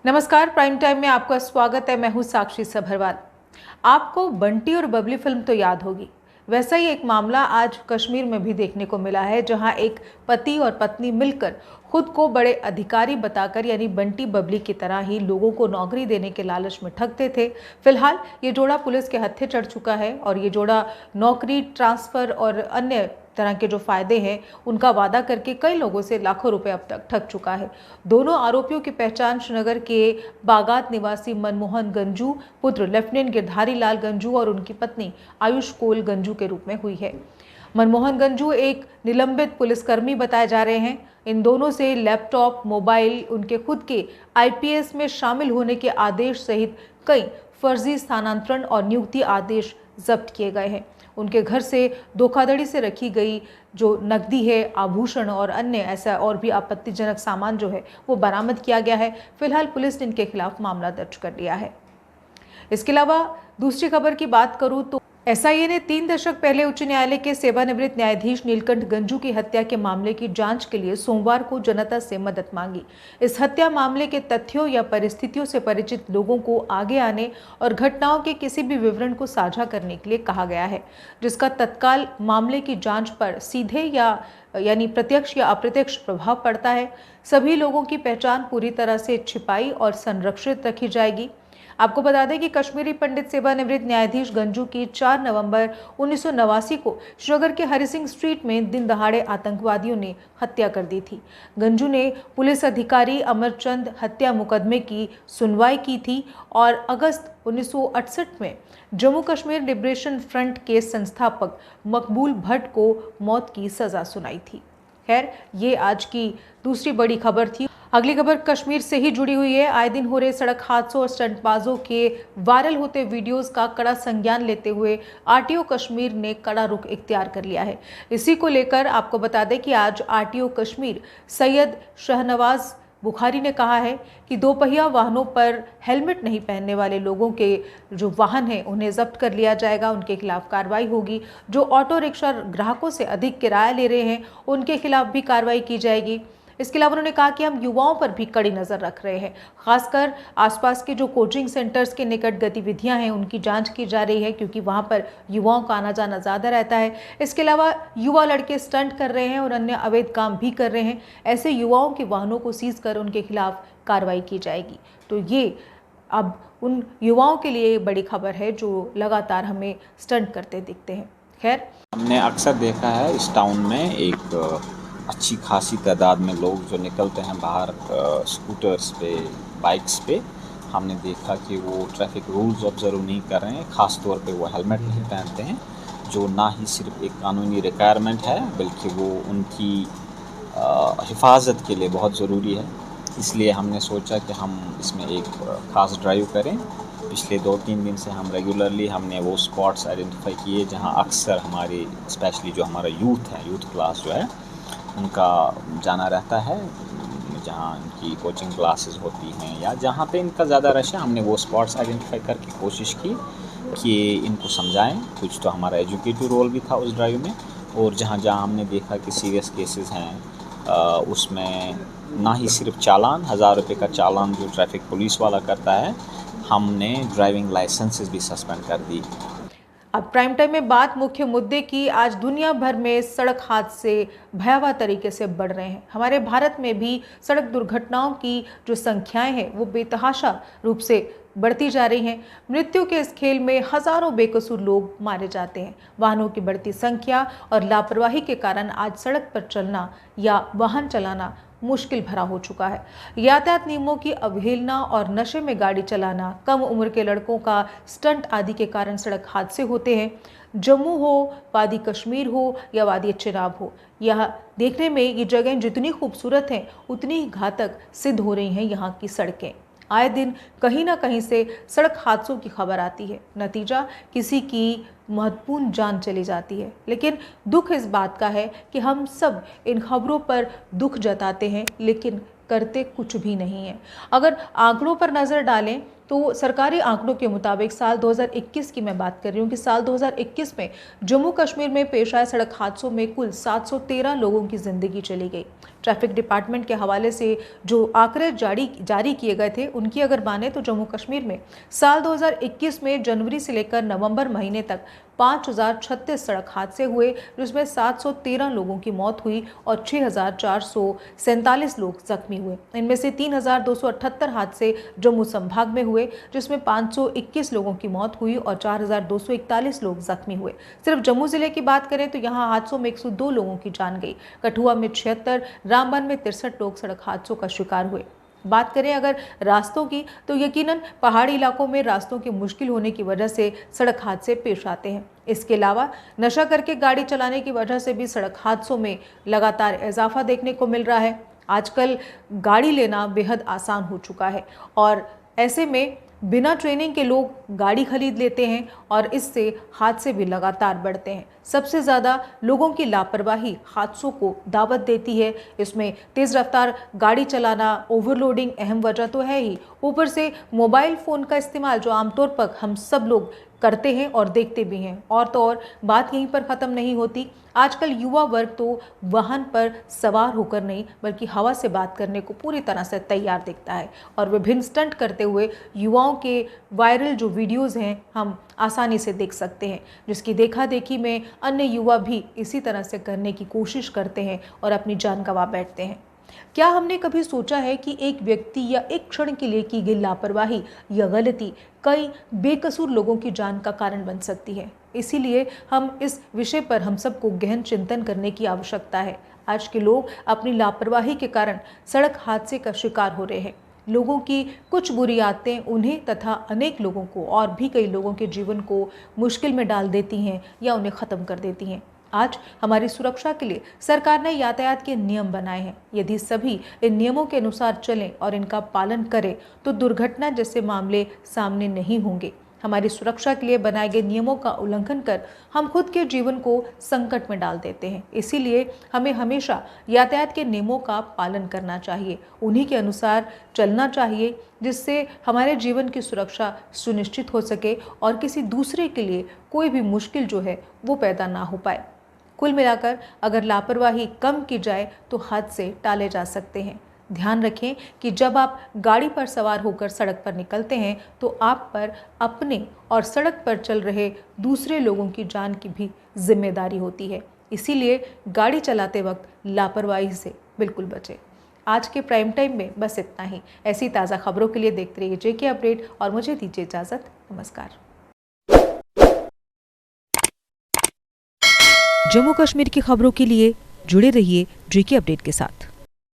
नमस्कार, prime time में आपका स्वागत है। मैं हूं साक्षी सभरवाल। आपको बंटी और बबली फिल्म तो याद होगी। वैसा ही एक मामला आज कश्मीर में भी देखने को मिला है, जहां एक पति और पत्नी मिलकर खुद को बड़े अधिकारी बताकर यानी बंटी बबली की तरह ही लोगों को नौकरी देने के लालच में ठगते थे। फिलहाल ये जोड़ा पुलिस के हत्थे चढ़ चुका है और ये जोड़ा नौकरी, ट्रांसफर और अन्य तरह के जो फायदे हैं उनका वादा करके कई लोगों से लाखों रुपए अब तक ठग चुका है। दोनों आरोपियों की पहचान श्रीनगर के बागात निवासी मनमोहन गंजू, पुत्र लेफ्टिनेंट गिरधारी लाल गंजू और उनकी पत्नी आयुष कोल गंजू के रूप में हुई है। मनमोहन गंजू एक निलंबित पुलिसकर्मी बताए जा रहे हैं। इन दोनों से लैपटॉप, मोबाइल, उनके खुद के आईपीएस में शामिल होने के आदेश सहित कई फर्जी स्थानांतरण और नियुक्ति आदेश जब्त किए गए हैं। उनके घर से धोखाधड़ी से रखी गई जो नकदी है, आभूषण और अन्य ऐसा और भी आपत्तिजनक सामान जो है वो बरामद किया गया है। फिलहाल पुलिस ने इनके खिलाफ मामला दर्ज कर लिया है। इसके अलावा दूसरी खबर की बात करूं तो एसआईए ने 3 दशक पहले उच्च न्यायालय के सेवानिवृत्त न्यायाधीश नीलकंठ गंजू की हत्या के मामले की जांच के लिए सोमवार को जनता से मदद मांगी। इस हत्या मामले के तथ्यों या परिस्थितियों से परिचित लोगों को आगे आने और घटनाओं के किसी भी विवरण को साझा करने के लिए कहा गया है, जिसका तत्काल मामले की जांच पर सीधे यानी प्रत्यक्ष या अप्रत्यक्ष प्रभाव पड़ता है। सभी लोगों की पहचान पूरी तरह से छिपाई और संरक्षित रखी जाएगी। आपको बता दें कि कश्मीरी पंडित सेवानिवृत्त न्यायाधीश गंजू की 4 नवंबर 1989 को श्रीनगर के हरि सिंह स्ट्रीट में दिन दहाड़े आतंकवादियों ने हत्या कर दी थी। गंजू ने पुलिस अधिकारी अमरचंद हत्या मुकदमे की सुनवाई की थी और अगस्त 1968 में जम्मू कश्मीर लिबरेशन फ्रंट के संस्थापक मकबूल भट्ट को मौत की सजा सुनाई थी। खैर, ये आज की दूसरी बड़ी खबर थी। अगली खबर कश्मीर से ही जुड़ी हुई है। आए दिन हो रहे सड़क हादसों और स्टंटबाजों के वायरल होते वीडियोस का कड़ा संज्ञान लेते हुए आरटीओ कश्मीर ने कड़ा रुख इख्तियार कर लिया है। इसी को लेकर आपको बता दें कि आज आरटीओ कश्मीर सैयद शहनवाज बुखारी ने कहा है कि दोपहिया वाहनों पर हेलमेट नहीं पहनने वाले लोगों के जो वाहन हैं उन्हें जब्त कर लिया जाएगा, उनके खिलाफ कार्रवाई होगी। जो ऑटो रिक्शा ग्राहकों से अधिक किराया ले रहे हैं उनके खिलाफ भी कार्रवाई की जाएगी। इसके अलावा उन्होंने कहा कि हम युवाओं पर भी कड़ी नज़र रख रहे हैं, खासकर आसपास के जो कोचिंग सेंटर्स के निकट गतिविधियां हैं उनकी जांच की जा रही है, क्योंकि वहां पर युवाओं का आना जाना ज़्यादा रहता है। इसके अलावा युवा लड़के स्टंट कर रहे हैं और अन्य अवैध काम भी कर रहे हैं। ऐसे युवाओं के वाहनों को सीज कर उनके खिलाफ कार्रवाई की जाएगी। तो ये अब उन युवाओं के लिए बड़ी खबर है जो लगातार हमें स्टंट करते दिखते हैं। खैर, हमने अक्सर देखा है इस टाउन में एक अच्छी खासी तादाद में लोग जो निकलते हैं बाहर स्कूटर्स पे, बाइक्स पे। हमने देखा कि वो ट्रैफिक रूल्स ऑब्जर्व नहीं कर रहे हैं, ख़ास तौर पे वो हेलमेट नहीं पहनते हैं, जो ना ही सिर्फ एक कानूनी रिक्वायरमेंट है बल्कि वो उनकी हिफाजत के लिए बहुत ज़रूरी है। इसलिए हमने सोचा कि हम इसमें एक ख़ास ड्राइव करें। पिछले 2-3 दिन से हम रेगुलरली हमने वो स्पॉट्स आइडेंटिफाई किए जहाँ अक्सर हमारी स्पेशली जो हमारा यूथ है, यूथ क्लास जो है उनका जाना रहता है, जहाँ इनकी कोचिंग क्लासेस होती हैं या जहाँ पे इनका ज़्यादा रश है। हमने वो स्पॉट्स आइडेंटिफाई करके कोशिश की कि इनको समझाएं। कुछ तो हमारा एजुकेटिव रोल भी था उस ड्राइव में। और जहाँ जहाँ हमने देखा कि सीरियस केसेस हैं उसमें ना ही सिर्फ चालान, 1000 रुपये का चालान जो ट्रैफिक पुलिस वाला करता है, हमने ड्राइविंग लाइसेंसेस भी सस्पेंड कर दी। अब प्राइम टाइम में बात मुख्य मुद्दे की। आज दुनिया भर में सड़क हादसे भयावह तरीके से बढ़ रहे हैं। हमारे भारत में भी सड़क दुर्घटनाओं की जो संख्याएं हैं वो बेतहाशा रूप से बढ़ती जा रही हैं। मृत्यु के इस खेल में हजारों बेकसूर लोग मारे जाते हैं। वाहनों की बढ़ती संख्या और लापरवाही के कारण आज सड़क पर चलना या वाहन चलाना मुश्किल भरा हो चुका है। यातायात नियमों की अवहेलना और नशे में गाड़ी चलाना, कम उम्र के लड़कों का स्टंट आदि के कारण सड़क हादसे होते हैं। जम्मू हो, वादी कश्मीर हो या वादी चिनाब हो, यह देखने में ये जगह जितनी खूबसूरत हैं उतनी ही घातक सिद्ध हो रही हैं यहाँ की सड़कें। आए दिन कहीं ना कहीं से सड़क हादसों की खबर आती है, नतीजा किसी की महत्वपूर्ण जान चली जाती है। लेकिन दुख इस बात का है कि हम सब इन खबरों पर दुख जताते हैं लेकिन करते कुछ भी नहीं है। अगर आंकड़ों पर नज़र डालें तो सरकारी आंकड़ों के मुताबिक साल 2021 की मैं बात कर रही हूँ कि साल 2021 में जम्मू कश्मीर में पेश आए सड़क हादसों में कुल 713 लोगों की जिंदगी चली गई। ट्रैफिक डिपार्टमेंट के हवाले से जो आंकड़े जारी किए गए थे उनकी अगर माने तो जम्मू कश्मीर में साल 2021 में जनवरी से लेकर नवंबर महीने तक 5036 सड़क हादसे हुए, जिसमें 713 लोगों की मौत हुई और 6447 लोग जख्मी हुए। इनमें से 3278 हादसे जम्मू संभाग में हुए, जिसमें 521 लोगों की मौत हुई और 4241 लोग जख्मी हुए। सिर्फ जम्मू जिले की बात करें तो यहाँ हादसों में 102 लोगों की जान गई। कठुआ में 76, रामबन में 63 लोग सड़क हादसों का शिकार हुए। बात करें अगर रास्तों की तो यकीनन पहाड़ी इलाकों में रास्तों की मुश्किल होने की वजह से सड़क हादसे पेश आते हैं। इसके अलावा नशा करके गाड़ी चलाने की वजह से भी सड़क हादसों में लगातार इजाफा देखने को मिल रहा है। आजकल गाड़ी लेना बेहद आसान हो चुका है और ऐसे में बिना ट्रेनिंग के लोग गाड़ी खरीद लेते हैं और इससे हादसे भी लगातार बढ़ते हैं। सबसे ज़्यादा लोगों की लापरवाही हादसों को दावत देती है। इसमें तेज़ रफ्तार गाड़ी चलाना, ओवरलोडिंग अहम वजह तो है ही, ऊपर से मोबाइल फ़ोन का इस्तेमाल जो आमतौर पर हम सब लोग करते हैं और देखते भी हैं। और तो और बात यहीं पर ख़त्म नहीं होती। आजकल युवा वर्ग तो वाहन पर सवार होकर नहीं बल्कि हवा से बात करने को पूरी तरह से तैयार दिखता है और विभिन्न स्टंट करते हुए युवाओं के वायरल जो वीडियोज़ हैं हम आसानी से देख सकते हैं, जिसकी देखा देखी में अन्य युवा भी इसी तरह से करने की कोशिश करते हैं और अपनी जान गंवा बैठते हैं। क्या हमने कभी सोचा है कि एक व्यक्ति या एक क्षण के लिए की गई लापरवाही या गलती कई बेकसूर लोगों की जान का कारण बन सकती है। इसीलिए हम इस विषय पर हम सबको गहन चिंतन करने की आवश्यकता है। आज के लोग अपनी लापरवाही के कारण सड़क हादसे का शिकार हो रहे हैं। लोगों की कुछ बुरी आदतें उन्हें तथा अनेक लोगों को और भी कई लोगों के जीवन को मुश्किल में डाल देती हैं या उन्हें ख़त्म कर देती हैं। आज हमारी सुरक्षा के लिए सरकार ने यातायात के नियम बनाए हैं। यदि सभी इन नियमों के अनुसार चलें और इनका पालन करें तो दुर्घटना जैसे मामले सामने नहीं होंगे। हमारी सुरक्षा के लिए बनाए गए नियमों का उल्लंघन कर हम खुद के जीवन को संकट में डाल देते हैं। इसीलिए हमें हमेशा यातायात के नियमों का पालन करना चाहिए, उन्हीं के अनुसार चलना चाहिए, जिससे हमारे जीवन की सुरक्षा सुनिश्चित हो सके और किसी दूसरे के लिए कोई भी मुश्किल जो है वो पैदा ना हो पाए। कुल मिलाकर अगर लापरवाही कम की जाए तो हादसे टाले जा सकते हैं। ध्यान रखें कि जब आप गाड़ी पर सवार होकर सड़क पर निकलते हैं तो आप पर अपने और सड़क पर चल रहे दूसरे लोगों की जान की भी जिम्मेदारी होती है। इसीलिए गाड़ी चलाते वक्त लापरवाही से बिल्कुल बचें। आज के प्राइम टाइम में बस इतना ही। ऐसी ताज़ा खबरों के लिए देखते रहिए जेके अपडेट और मुझे दीजिए इजाज़त। नमस्कार। जम्मू कश्मीर की खबरों के लिए जुड़े रहिए जेके अपडेट के साथ।